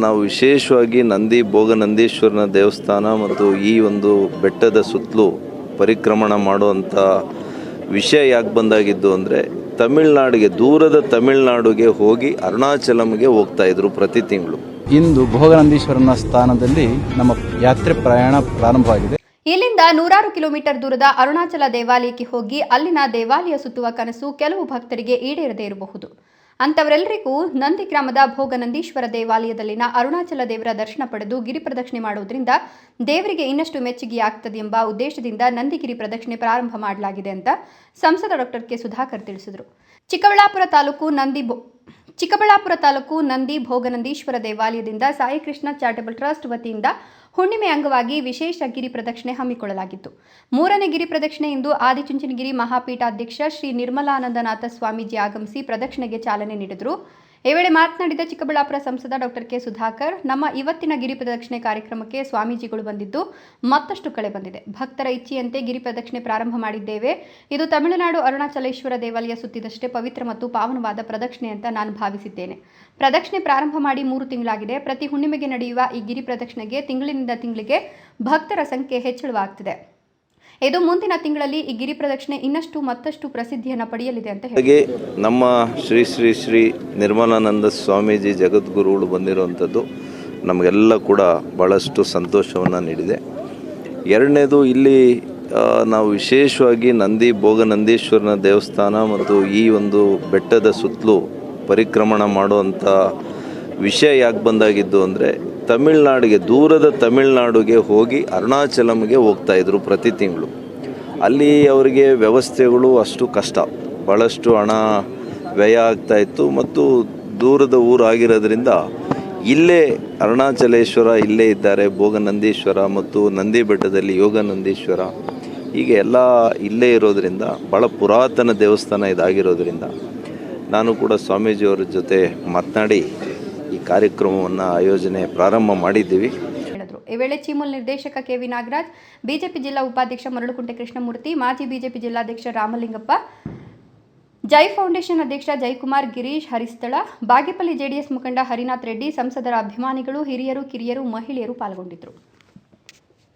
ನಾವು ವಿಶೇಷವಾಗಿ ಭೋಗನಂದೀಶ್ವರನ ದೇವಸ್ಥಾನ ಮತ್ತು ಈ ಒಂದು ಬೆಟ್ಟದ ಸುತ್ತಲೂ ಪರಿಕ್ರಮಣ ಮಾಡುವಂಥ ವಿಷಯ ಯಾಕೆ ಬಂದಾಗಿದ್ದು ಅಂದರೆ, ತಮಿಳ್ನಾಡಿಗೆ, ದೂರದ ತಮಿಳ್ನಾಡಿಗೆ ಹೋಗಿ ಅರುಣಾಚಲಂಗೆ ಹೋಗ್ತಾಯಿದ್ರು ಪ್ರತಿ ತಿಂಗಳು. ಇಂದು ಭೋಗನಂದೀಶ್ವರನ ಸ್ಥಾನದಲ್ಲಿ ನಮ್ಮ ಯಾತ್ರೆ ಪ್ರಯಾಣ ಪ್ರಾರಂಭವಾಗಿದೆ. ಇಲ್ಲಿಂದ ನೂರಾರು ಕಿಲೋಮೀಟರ್ ದೂರದ ಅರುಣಾಚಲ ದೇವಾಲಯಕ್ಕೆ ಹೋಗಿ ಅಲ್ಲಿನ ದೇವಾಲಯ ಸುತ್ತುವ ಕನಸು ಕೆಲವು ಭಕ್ತರಿಗೆ ಈಡೇರದೇ ಇರಬಹುದು. ಅಂಥವರೆಲ್ಲರಿಗೂ ನಂದಿ ಗ್ರಾಮದ ಭೋಗನಂದೀಶ್ವರ ದೇವಾಲಯದಲ್ಲಿನ ಅರುಣಾಚಲ ದೇವರ ದರ್ಶನ ಪಡೆದು ಗಿರಿ ಪ್ರದಕ್ಷಿಣೆ ಮಾಡುವುದರಿಂದ ದೇವರಿಗೆ ಇನ್ನಷ್ಟು ಮೆಚ್ಚುಗೆಯಾಗ್ತದೆ ಎಂಬ ಉದ್ದೇಶದಿಂದ ನಂದಿಗಿರಿ ಪ್ರದಕ್ಷಿಣೆ ಪ್ರಾರಂಭ ಮಾಡಲಾಗಿದೆ ಅಂತ ಸಂಸದ ಡಾಕ್ಟರ್ ಕೆ ಸುಧಾಕರ್ ತಿಳಿಸಿದರು. ಚಿಕ್ಕಬಳ್ಳಾಪುರ ತಾಲೂಕು ನಂದಿ ಭೋಗನಂದೀಶ್ವರ ದೇವಾಲಯದಿಂದ ಸಾಯಿ ಕೃಷ್ಣ ಚಾರಿಟಬಲ್ ಟ್ರಸ್ಟ್ ವತಿಯಿಂದ ಹುಣ್ಣಿಮೆ ಅಂಗವಾಗಿ ವಿಶೇಷ ಗಿರಿ ಪ್ರದಕ್ಷಿಣೆ ಹಮ್ಮಿಕೊಳ್ಳಲಾಗಿತ್ತು. 3ನೇ ಗಿರಿ ಪ್ರದಕ್ಷಿಣೆ ಇಂದು ಆದಿಚುಂಚನಗಿರಿ ಮಹಾಪೀಠಾಧ್ಯಕ್ಷ ಶ್ರೀ ನಿರ್ಮಲಾನಂದನಾಥ ಸ್ವಾಮೀಜಿ ಆಗಮಿಸಿ ಪ್ರದಕ್ಷಿಣೆಗೆ ಚಾಲನೆ ನೀಡಿದರು. ಈ ವೇಳೆ ಮಾತನಾಡಿದ ಚಿಕ್ಕಬಳ್ಳಾಪುರ ಸಂಸದ ಡಾಕ್ಟರ್ ಕೆ ಸುಧಾಕರ್, ನಮ್ಮ ಇವತ್ತಿನ ಗಿರಿ ಪ್ರದಕ್ಷಿಣೆ ಕಾರ್ಯಕ್ರಮಕ್ಕೆ ಸ್ವಾಮೀಜಿಗಳು ಬಂದಿದ್ದು ಮತ್ತಷ್ಟು ಕಳೆ ಬಂದಿದೆ. ಭಕ್ತರ ಇಚ್ಛೆಯಂತೆ ಗಿರಿ ಪ್ರದಕ್ಷಿಣೆ ಪ್ರಾರಂಭ ಮಾಡಿದ್ದೇವೆ. ಇದು ತಮಿಳುನಾಡು ಅರುಣಾಚಲೇಶ್ವರ ದೇವಾಲಯ ಸುತ್ತಿದಷ್ಟೇ ಪವಿತ್ರ ಮತ್ತು ಪಾವನವಾದ ಪ್ರದಕ್ಷಿಣೆ ಅಂತ ನಾನು ಭಾವಿಸಿದ್ದೇನೆ. ಪ್ರದಕ್ಷಿಣೆ ಪ್ರಾರಂಭ ಮಾಡಿ 3 ತಿಂಗಳಾಗಿದೆ. ಪ್ರತಿ ಹುಣ್ಣಿಮೆಗೆ ನಡೆಯುವ ಈ ಗಿರಿ ಪ್ರದಕ್ಷಿಣೆಗೆ ತಿಂಗಳಿನಿಂದ ತಿಂಗಳಿಗೆ ಭಕ್ತರ ಸಂಖ್ಯೆ ಹೆಚ್ಚಳವಾಗ್ತಿದೆ. ಇದು ಮುಂದಿನ ತಿಂಗಳಲ್ಲಿ ಈ ಗಿರಿ ಪ್ರದಕ್ಷಿಣೆ ಮತ್ತಷ್ಟು ಪ್ರಸಿದ್ಧಿಯನ್ನು ಪಡೆಯಲಿದೆ ಅಂತ ಹೇಳಿ ನಮ್ಮ ಶ್ರೀ ಶ್ರೀ ಶ್ರೀ ನಿರ್ಮಲಾನಂದ ಸ್ವಾಮೀಜಿ ಜಗದ್ಗುರುಗಳು ಬಂದಿರುವಂಥದ್ದು ನಮಗೆಲ್ಲ ಕೂಡ ಭಾಳಷ್ಟು ಸಂತೋಷವನ್ನು ನೀಡಿದೆ. ಎರಡನೇದು, ಇಲ್ಲಿ ನಾವು ವಿಶೇಷವಾಗಿ ಭೋಗನಂದೀಶ್ವರನ ದೇವಸ್ಥಾನ ಮತ್ತು ಈ ಒಂದು ಬೆಟ್ಟದ ಸುತ್ತಲೂ ಪರಿಕ್ರಮಣ ಮಾಡುವಂಥ ವಿಷಯ ಯಾಕೆ ಬಂದಾಗಿದ್ದು ಅಂದರೆ, ತಮಿಳ್ನಾಡಿಗೆ, ದೂರದ ತಮಿಳ್ನಾಡಿಗೆ ಹೋಗಿ ಅರುಣಾಚಲಂಗೆ ಹೋಗ್ತಾಯಿದ್ರು ಪ್ರತಿ ತಿಂಗಳು. ಅಲ್ಲಿ ಅವರಿಗೆ ವ್ಯವಸ್ಥೆಗಳು ಅಷ್ಟು ಕಷ್ಟ, ಭಾಳಷ್ಟು ಹಣ ವ್ಯಯ ಆಗ್ತಾಯಿತ್ತು ಮತ್ತು ದೂರದ ಊರಾಗಿರೋದ್ರಿಂದ ಇಲ್ಲೇ ಅರುಣಾಚಲೇಶ್ವರ ಇಲ್ಲೇ ಇದ್ದಾರೆ, ಭೋಗನಂದೀಶ್ವರ ಮತ್ತು ನಂದಿ ಬೆಟ್ಟದಲ್ಲಿ ಯೋಗನಂದೀಶ್ವರ, ಹೀಗೆ ಎಲ್ಲ ಇಲ್ಲೇ ಇರೋದರಿಂದ ಭಾಳ ಪುರಾತನ ದೇವಸ್ಥಾನ ಇದಾಗಿರೋದ್ರಿಂದ ನಾನು ಕೂಡ ಸ್ವಾಮೀಜಿಯವರ ಜೊತೆ ಮಾತನಾಡಿ ಈ ಕಾರ್ಯಕ್ರಮವನ್ನು ಆಯೋಜನೆ ಪ್ರಾರಂಭ ಮಾಡಿದ್ದೀವಿ. ಈ ವೇಳೆ ಚಿಮುಲ್ ನಿರ್ದೇಶಕ ಕೆವಿ ನಾಗರಾಜ್, ಬಿಜೆಪಿ ಜಿಲ್ಲಾ ಉಪಾಧ್ಯಕ್ಷ ಮರಳುಕುಂಟೆ ಕೃಷ್ಣಮೂರ್ತಿ, ಮಾಜಿ ಬಿಜೆಪಿ ಜಿಲ್ಲಾಧ್ಯಕ್ಷ ರಾಮಲಿಂಗಪ್ಪ, ಜೈ ಫೌಂಡೇಶನ್ ಅಧ್ಯಕ್ಷ ಜಯಕುಮಾರ್, ಗಿರೀಶ್ ಹರಿಸ್ಥಳ, ಬಾಗೇಪಲ್ಲಿ ಜೆಡಿಎಸ್ ಮುಖಂಡ ಹರಿನಾಥ್ ರೆಡ್ಡಿ, ಸಂಸದರ ಅಭಿಮಾನಿಗಳು, ಹಿರಿಯರು, ಕಿರಿಯರು, ಮಹಿಳೆಯರು ಪಾಲ್ಗೊಂಡಿದ್ದರು.